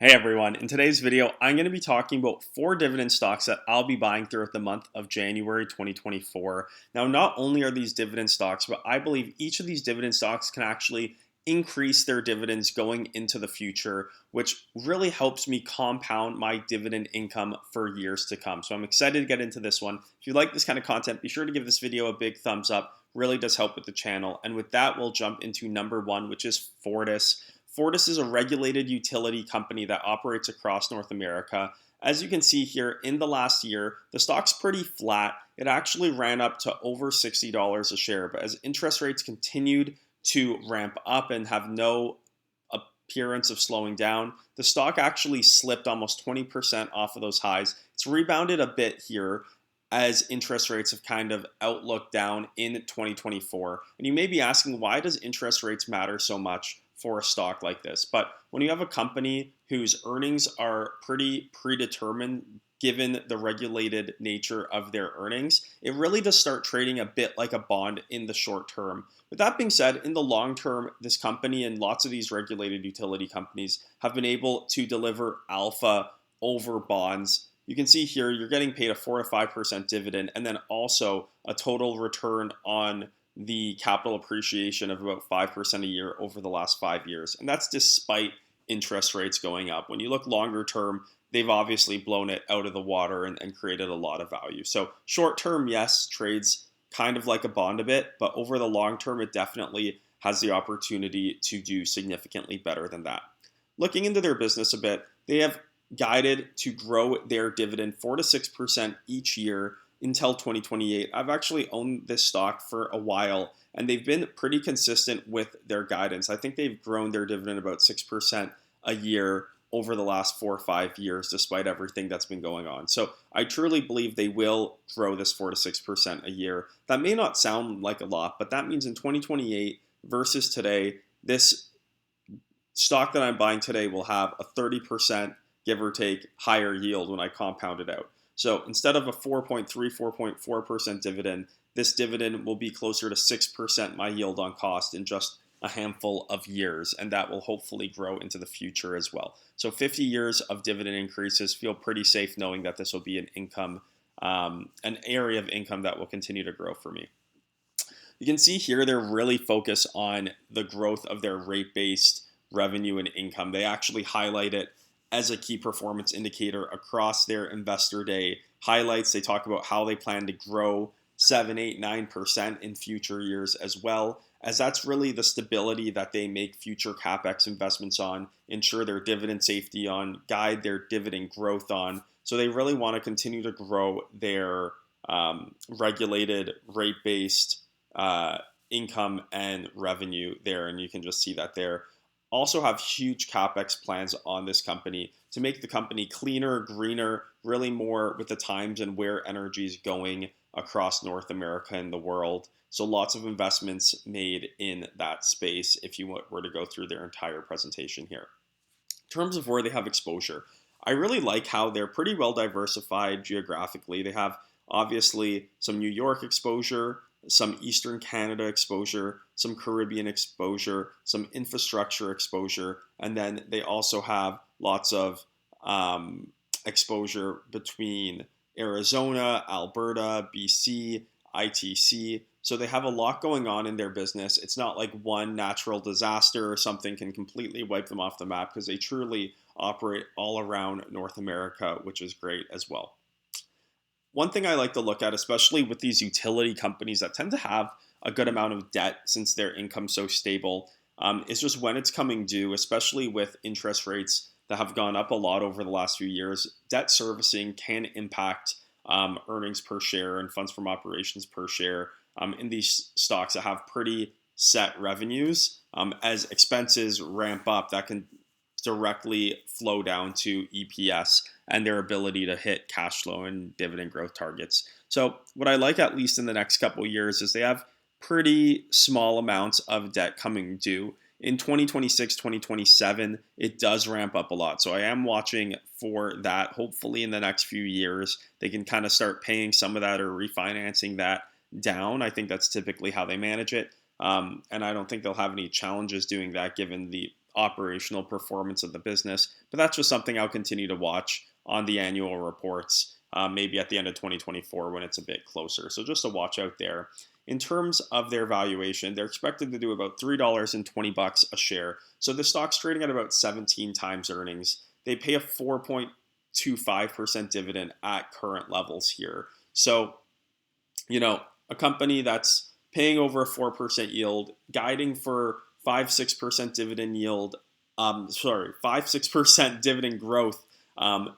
Hey everyone, in today's video, I'm going to be talking about 4 dividend stocks that I'll be buying throughout the month of January 2024. Now, not only are these dividend stocks, but I believe each of these dividend stocks can actually increase their dividends going into the future, which really helps me compound my dividend income for years to come. So I'm excited to get into this one. If you like this kind of content, be sure to give this video a big thumbs up. Really does help with the channel. And with that, we'll jump into number 1, which is Fortis. Fortis is a regulated utility company that operates across North America. As you can see here, in the last year, the stock's pretty flat. It actually ran up to over $60 a share, but as interest rates continued to ramp up and have no appearance of slowing down, the stock actually slipped almost 20% off of those highs. It's rebounded a bit here as interest rates have kind of outlooked down in 2024. And you may be asking, why does interest rates matter so much for a stock like this? But when you have a company whose earnings are pretty predetermined given the regulated nature of their earnings, it really does start trading a bit like a bond in the short term. With that being said, in the long term, this company and lots of these regulated utility companies have been able to deliver alpha over bonds. You can see here you're getting paid a 4 to 5% dividend, and then also a total return on the capital appreciation of about 5% a year over the last 5 years. And that's despite interest rates going up. When you look longer term, they've obviously blown it out of the water and created a lot of value. So short term, yes, trades kind of like a bond a bit, but over the long term, it definitely has the opportunity to do significantly better than that. Looking into their business a bit, they have guided to grow their dividend 4 to 6% each year until 2028. I've actually owned this stock for a while, and they've been pretty consistent with their guidance. I think they've grown their dividend about 6% a year over the last 4 or 5 years, despite everything that's been going on. So I truly believe they will grow this 4 to 6% a year. That may not sound like a lot, but that means in 2028 versus today, this stock that I'm buying today will have a 30%, give or take, higher yield when I compound it out. So instead of a 4.3, 4.4% dividend, this dividend will be closer to 6% my yield on cost in just a handful of years, and that will hopefully grow into the future as well. So 50 years of dividend increases, feel pretty safe knowing that this will be an income, an area of income that will continue to grow for me. You can see here they're really focused on the growth of their rate-based revenue and income. They actually highlight it as a key performance indicator across their investor day highlights. They talk about how they plan to grow 7, 8, 9% in future years, as well as that's really the stability that they make future capex investments on, ensure their dividend safety on, guide their dividend growth on. So they really want to continue to grow their regulated rate-based income and revenue there, and you can just see that there. Also have huge capex plans on this company to make the company cleaner, greener, really more with the times and where energy is going across North America and the world. So lots of investments made in that space if you were to go through their entire presentation here. In terms of where they have exposure, I really like how they're pretty well diversified geographically. They have obviously some New York exposure, some Eastern Canada exposure, some Caribbean exposure, some infrastructure exposure, and then they also have lots of exposure between Arizona, Alberta, BC, ITC. So they have a lot going on in their business. It's not like one natural disaster or something can completely wipe them off the map, because they truly operate all around North America, which is great as well. One thing I like to look at, especially with these utility companies that tend to have a good amount of debt since their income's so stable, is just when it's coming due, especially with interest rates that have gone up a lot over the last few years. Debt servicing can impact earnings per share and funds from operations per share in these stocks that have pretty set revenues. As expenses ramp up, that can directly flow down to EPS and their ability to hit cash flow and dividend growth targets. So what I like, at least in the next couple of years, is they have pretty small amounts of debt coming due. In 2026, 2027, it does ramp up a lot. So I am watching for that. Hopefully in the next few years, they can kind of start paying some of that or refinancing that down. I think that's typically how they manage it. And I don't think they'll have any challenges doing that given the operational performance of the business. But that's just something I'll continue to watch on the annual reports, maybe at the end of 2024 when it's a bit closer. So just a watch out there. In terms of their valuation, they're expected to do about $3.20 a share. So the stock's trading at about 17 times earnings. They pay a 4.25% dividend at current levels here. So, a company that's paying over a 4% yield, guiding for 5-6% dividend yield, 5-6% dividend growth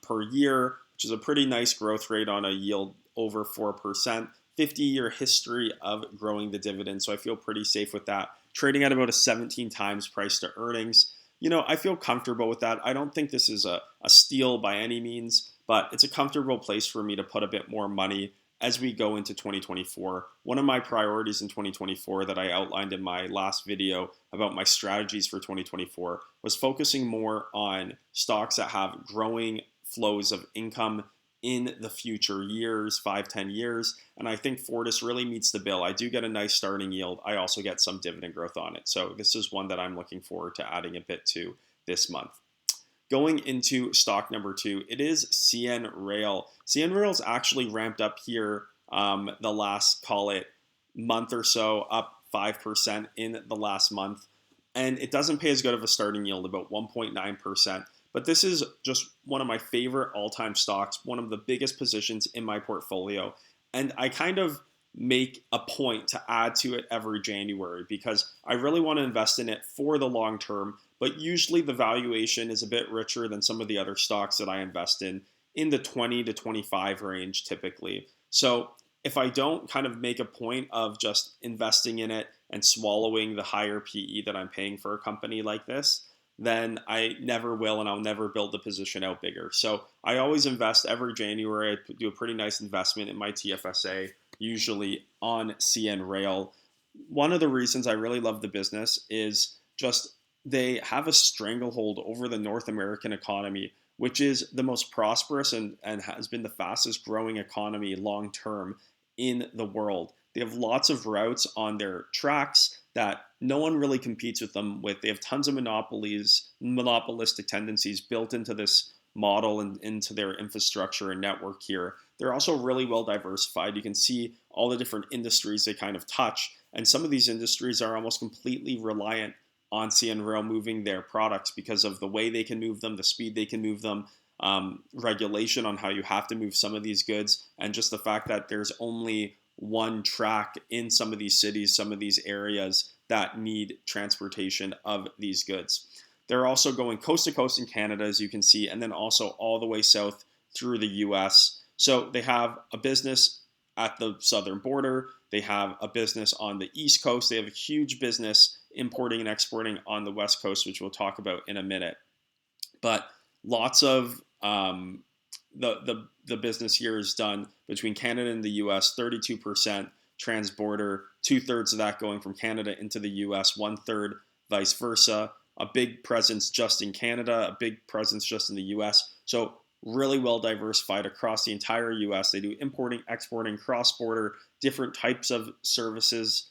per year, which is a pretty nice growth rate on a yield over 4%. 50-year history of growing the dividend, so I feel pretty safe with that. Trading at about a 17 times price to earnings. I feel comfortable with that. I don't think this is a steal by any means, but it's a comfortable place for me to put a bit more money as we go into 2024. One of my priorities in 2024 that I outlined in my last video about my strategies for 2024 was focusing more on stocks that have growing flows of income in the future years, 5-10 years. And I think Fortis really meets the bill. I do get a nice starting yield. I also get some dividend growth on it. So this is one that I'm looking forward to adding a bit to this month. Going into stock number 2, it is CN Rail. CN Rail's actually ramped up here the last, call it, month or so, up 5% in the last month. And it doesn't pay as good of a starting yield, about 1.9%. But this is just one of my favorite all-time stocks, one of the biggest positions in my portfolio. And I kind of make a point to add to it every January because I really want to invest in it for the long term. But usually the valuation is a bit richer than some of the other stocks that I invest in the 20 to 25 range typically. So if I don't kind of make a point of just investing in it and swallowing the higher PE that I'm paying for a company like this, then I never will, and I'll never build the position out bigger. So I always invest every January. I do a pretty nice investment in my TFSA, usually on CN Rail. One of the reasons I really love the business is just they have a stranglehold over the North American economy, which is the most prosperous and has been the fastest growing economy long term in the world. They have lots of routes on their tracks that no one really competes with them with. They have tons of monopolistic tendencies built into this model and into their infrastructure and network here. They're also really well diversified. You can see all the different industries they kind of touch, and some of these industries are almost completely reliant on CN Rail moving their products because of the way they can move them, the speed they can move them, regulation on how you have to move some of these goods, and just the fact that there's only one track in some of these cities, some of these areas that need transportation of these goods. They're also going coast to coast in Canada, as you can see, and then also all the way south through the US. So they have a business at the southern border. They have a business on the East Coast. They have a huge business importing and exporting on the West Coast, which we'll talk about in a minute. But lots of the business here is done between Canada and the US, 32% transborder, 2/3 of that going from Canada into the US, 1/3 vice versa. A big presence just in Canada, a big presence just in the US. So really well diversified across the entire US. They do importing, exporting, cross-border, different types of services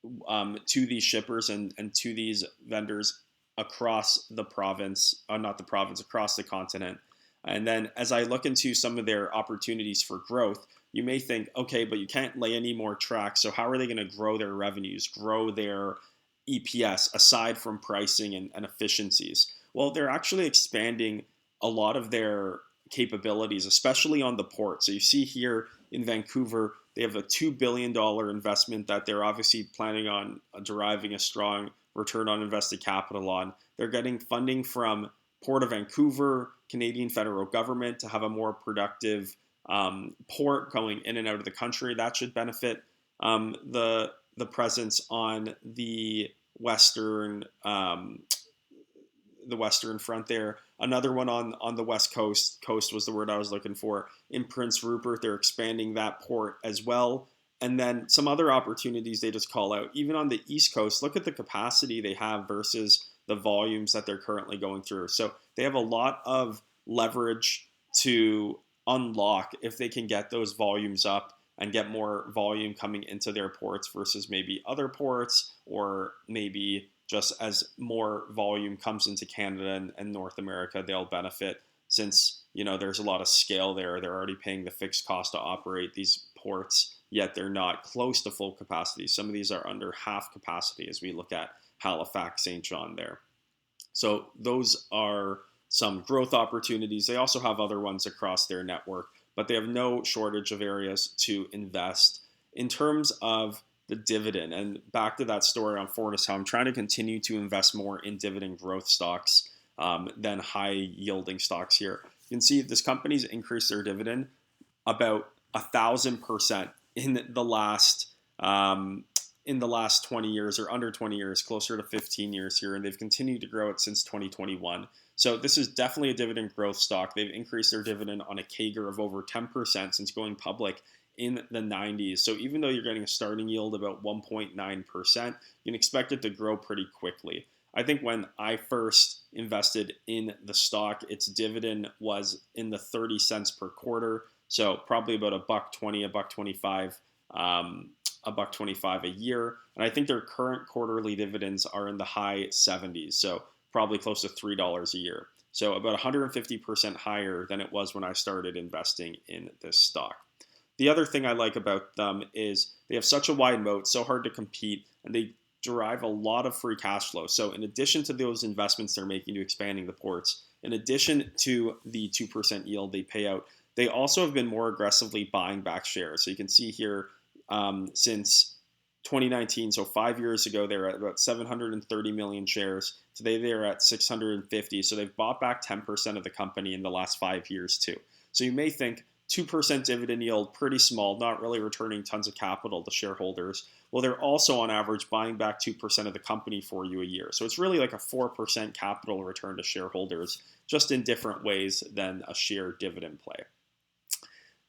to these shippers and to these vendors across the province, not the province, across the continent. And then as I look into some of their opportunities for growth, you may think, okay, but you can't lay any more tracks. So how are they going to grow their revenues, grow their EPS aside from pricing and efficiencies? Well, they're actually expanding a lot of their capabilities, especially on the port. So you see here in Vancouver, they have a $2 billion investment that they're obviously planning on deriving a strong return on invested capital on. They're getting funding from Port of Vancouver, Canadian federal government to have a more productive port going in and out of the country. That should benefit the presence on the western front there. Another one on the west coast was the word I was looking for. In Prince Rupert, they're expanding that port as well. And then some other opportunities they just call out. Even on the East Coast, look at the capacity they have versus the volumes that they're currently going through. So they have a lot of leverage to unlock if they can get those volumes up and get more volume coming into their ports versus maybe other ports or maybe just as more volume comes into Canada and North America, they'll benefit since there's a lot of scale there. They're already paying the fixed cost to operate these ports, yet they're not close to full capacity. Some of these are under half capacity as we look at Halifax, St. John there. So those are some growth opportunities. They also have other ones across their network, but they have no shortage of areas to invest. In terms of the dividend, and back to that story on Fortis, how I'm trying to continue to invest more in dividend growth stocks than high yielding stocks here. You can see this company's increased their dividend about 1,000% in the last 20 years, or under 20 years, closer to 15 years here, and they've continued to grow it since 2021. So this is definitely a dividend growth stock. They've increased their dividend on a CAGR of over 10% since going public in the 90s. So even though you're getting a starting yield about 1.9%, you can expect it to grow pretty quickly. I think when I first invested in the stock, its dividend was in the 30 cents per quarter. So probably about $1.20, $1.25, $1.25 a year. And I think their current quarterly dividends are in the high 70s. So probably close to $3 a year. So about 150% higher than it was when I started investing in this stock. The other thing I like about them is they have such a wide moat, so hard to compete, and they derive a lot of free cash flow. So in addition to those investments they're making to expanding the ports, in addition to the 2% yield they pay out, they also have been more aggressively buying back shares. So you can see here since 2019, so 5 years ago, they were at about 730 million shares. Today, they're at 650. So they've bought back 10% of the company in the last 5 years too. So you may think 2% dividend yield, pretty small, not really returning tons of capital to shareholders. Well, they're also on average buying back 2% of the company for you a year. So it's really like a 4% capital return to shareholders, just in different ways than a share dividend play.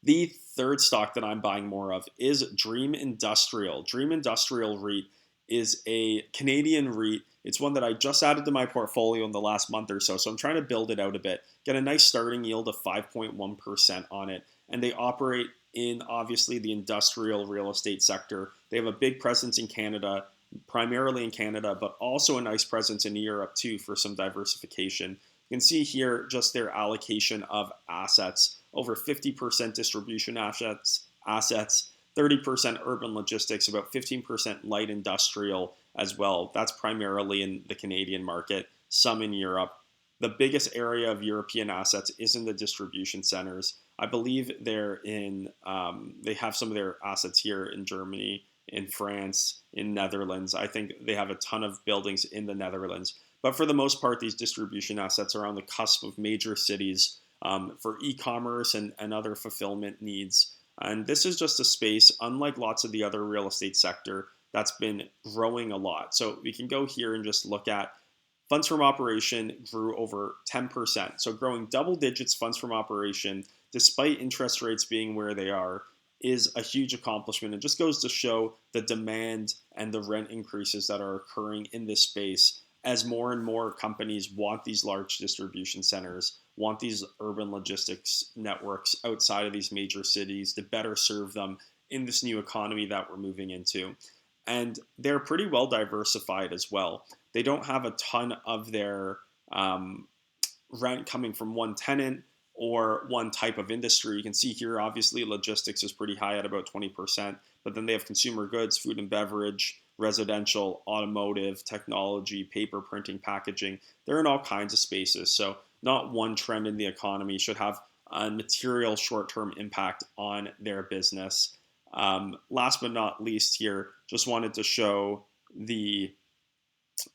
The third stock that I'm buying more of is Dream Industrial. Dream Industrial REIT is a Canadian REIT. It's one that I just added to my portfolio in the last month or so. So I'm trying to build it out a bit, get a nice starting yield of 5.1% on it. And they operate in, obviously, the industrial real estate sector. They have a big presence in Canada, primarily in Canada, but also a nice presence in Europe too for some diversification. You can see here just their allocation of assets, over 50% distribution assets, 30% urban logistics, about 15% light industrial as well. That's primarily in the Canadian market, some in Europe. The biggest area of European assets is in the distribution centers. I believe they have some of their assets here in Germany, in France, in Netherlands. I think they have a ton of buildings in the Netherlands. But for the most part, these distribution assets are on the cusp of major cities for e-commerce and other fulfillment needs. And this is just a space, unlike lots of the other real estate sector, that's been growing a lot. So we can go here and just look at funds from operation grew over 10%. So growing double digits funds from operation, despite interest rates being where they are, is a huge accomplishment. It just goes to show the demand and the rent increases that are occurring in this space as more and more companies want these large distribution centers, want these urban logistics networks outside of these major cities to better serve them in this new economy that we're moving into. And they're pretty well diversified as well. They don't have a ton of their rent coming from one tenant or one type of industry. You can see here, obviously, logistics is pretty high at about 20%, but then they have consumer goods, food and beverage, residential, automotive, technology, paper, printing, packaging. They're in all kinds of spaces. So not one trend in the economy should have a material short-term impact on their business. Last but not least here, just wanted to show the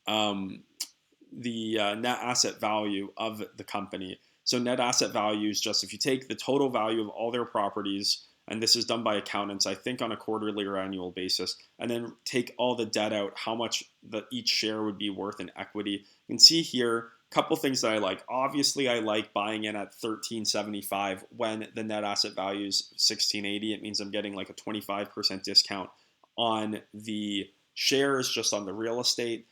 net asset value of the company. So net asset value is just if you take the total value of all their properties, and this is done by accountants, I think on a quarterly or annual basis, and then take all the debt out, how much each share would be worth in equity. You can see here a couple things that I like. Obviously, I like buying in at $13.75 when the net asset value is $16.80. It means I'm getting like a 25% discount on the shares, just on the real estate,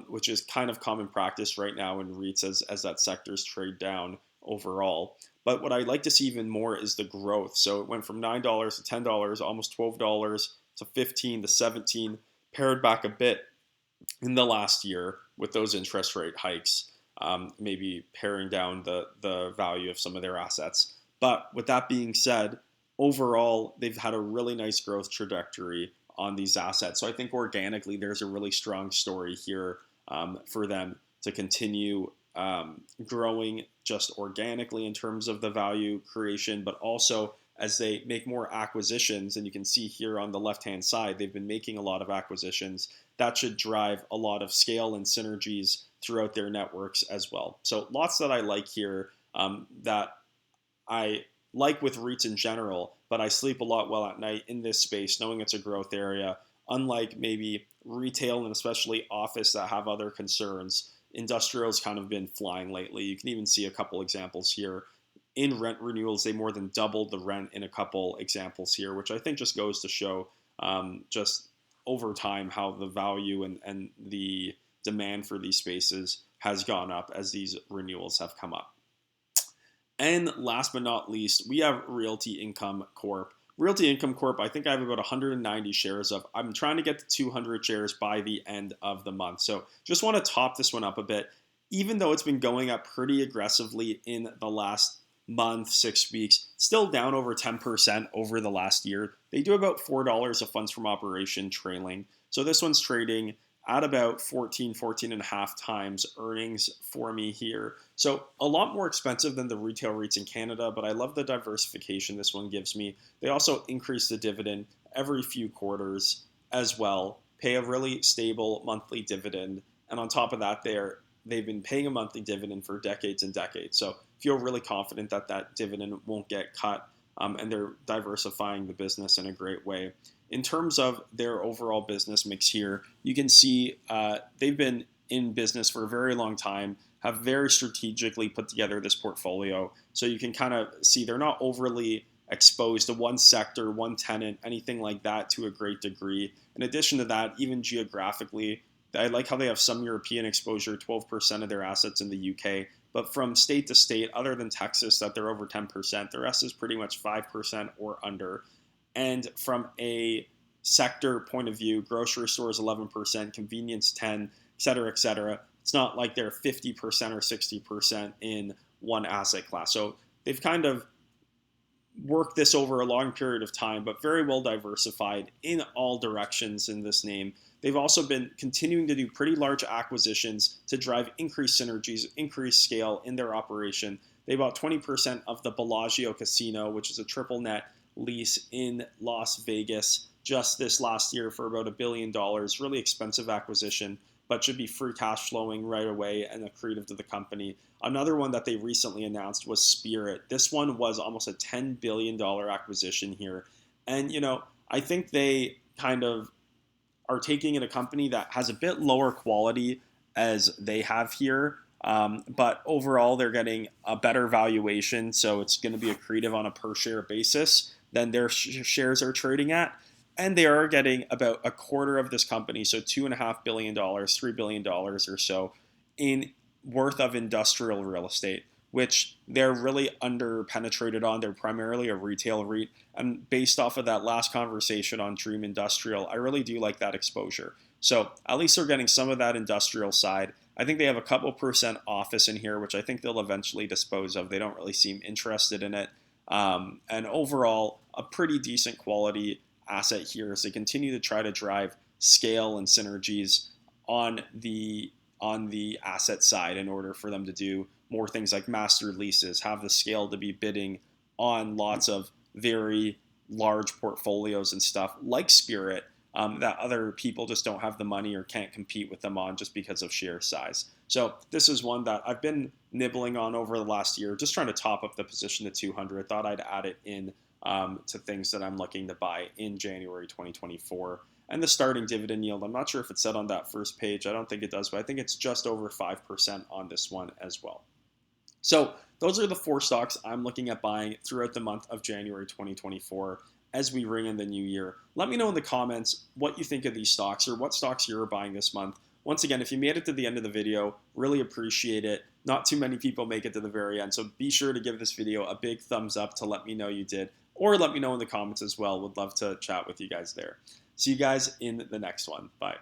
which is kind of common practice right now in REITs as that sectors trade down overall. But what I'd like to see even more is the growth. So it went from $9 to $10, almost $12 to $15 to $17, pared back a bit in the last year with those interest rate hikes, maybe paring down the value of some of their assets. But with that being said, overall, they've had a really nice growth trajectory on these assets. So I think organically, there's a really strong story here for them to continue growing just organically in terms of the value creation, but also as they make more acquisitions. And you can see here on the left-hand side, they've been making a lot of acquisitions. That should drive a lot of scale and synergies throughout their networks as well. So lots that I like here, that I like with REITs in general, but I sleep a lot well at night in this space, knowing it's a growth area. Unlike maybe retail and especially office that have other concerns, industrial's kind of been flying lately. You can even see a couple examples here. In rent renewals, they more than doubled the rent in a couple examples here, which I think just goes to show just over time how the value and the demand for these spaces has gone up as these renewals have come up. And last but not least, we have Realty Income Corp. Realty Income Corp, I think I have about 190 shares of. I'm trying to get to 200 shares by the end of the month. So just want to top this one up a bit. Even though it's been going up pretty aggressively in the last month, 6 weeks, still down over 10% over the last year. They do about $4 of funds from operation trailing. So this one's trading at about 14 and a half times earnings for me here. So a lot more expensive than the retail REITs in Canada, but I love the diversification this one gives me. They also increase the dividend every few quarters as well, pay a really stable monthly dividend. And on top of that, they've been paying a monthly dividend for decades and decades. So feel really confident that that dividend won't get cut, and they're diversifying the business in a great way. In terms of their overall business mix here, you can see they've been in business for a very long time, have very strategically put together this portfolio. So you can kind of see they're not overly exposed to one sector, one tenant, anything like that to a great degree. In addition to that, even geographically, I like how they have some European exposure, 12% of their assets in the UK. But from state to state, other than Texas, that they're over 10%, the rest is pretty much 5% or under. And from a sector point of view, grocery stores 11%, convenience 10, et cetera, et cetera. It's not like they're 50% or 60% in one asset class. So they've kind of worked this over a long period of time, but very well diversified in all directions in this name. They've also been continuing to do pretty large acquisitions to drive increased synergies, increased scale in their operation. They bought 20% of the Bellagio Casino, which is a triple net lease in Las Vegas, just this last year for about $1 billion. Really expensive acquisition, but should be free cash flowing right away and accretive to the company. Another one that they recently announced was Spirit. This one was almost a $10 billion acquisition here. And, I think they kind of are taking in a company that has a bit lower quality as they have here. But overall, they're getting a better valuation. So it's going to be accretive on a per share basis than their shares are trading at. And they are getting about a quarter of this company, so $2.5 billion, $3 billion or so in worth of industrial real estate, which they're really under penetrated on. They're primarily a retail REIT. And based off of that last conversation on Dream Industrial, I really do like that exposure. So at least they're getting some of that industrial side. I think they have a couple percent office in here, which I think they'll eventually dispose of. They don't really seem interested in it. And overall, a pretty decent quality asset here as they continue to try to drive scale and synergies on the asset side in order for them to do more things like master leases, have the scale to be bidding on lots of very large portfolios and stuff like Spirit, that other people just don't have the money or can't compete with them on just because of sheer size. So this is one that I've been nibbling on over the last year, just trying to top up the position to 200. Thought I'd add it in to things that I'm looking to buy in January 2024. And the starting dividend yield, I'm not sure if it's set on that first page. I don't think it does, but I think it's just over 5% on this one as well. So those are the 4 stocks I'm looking at buying throughout the month of January 2024 as we ring in the new year. Let me know in the comments what you think of these stocks or what stocks you're buying this month. Once again, if you made it to the end of the video, really appreciate it. Not too many people make it to the very end, so be sure to give this video a big thumbs up to let me know you did, or let me know in the comments as well. Would love to chat with you guys there. See you guys in the next one. Bye.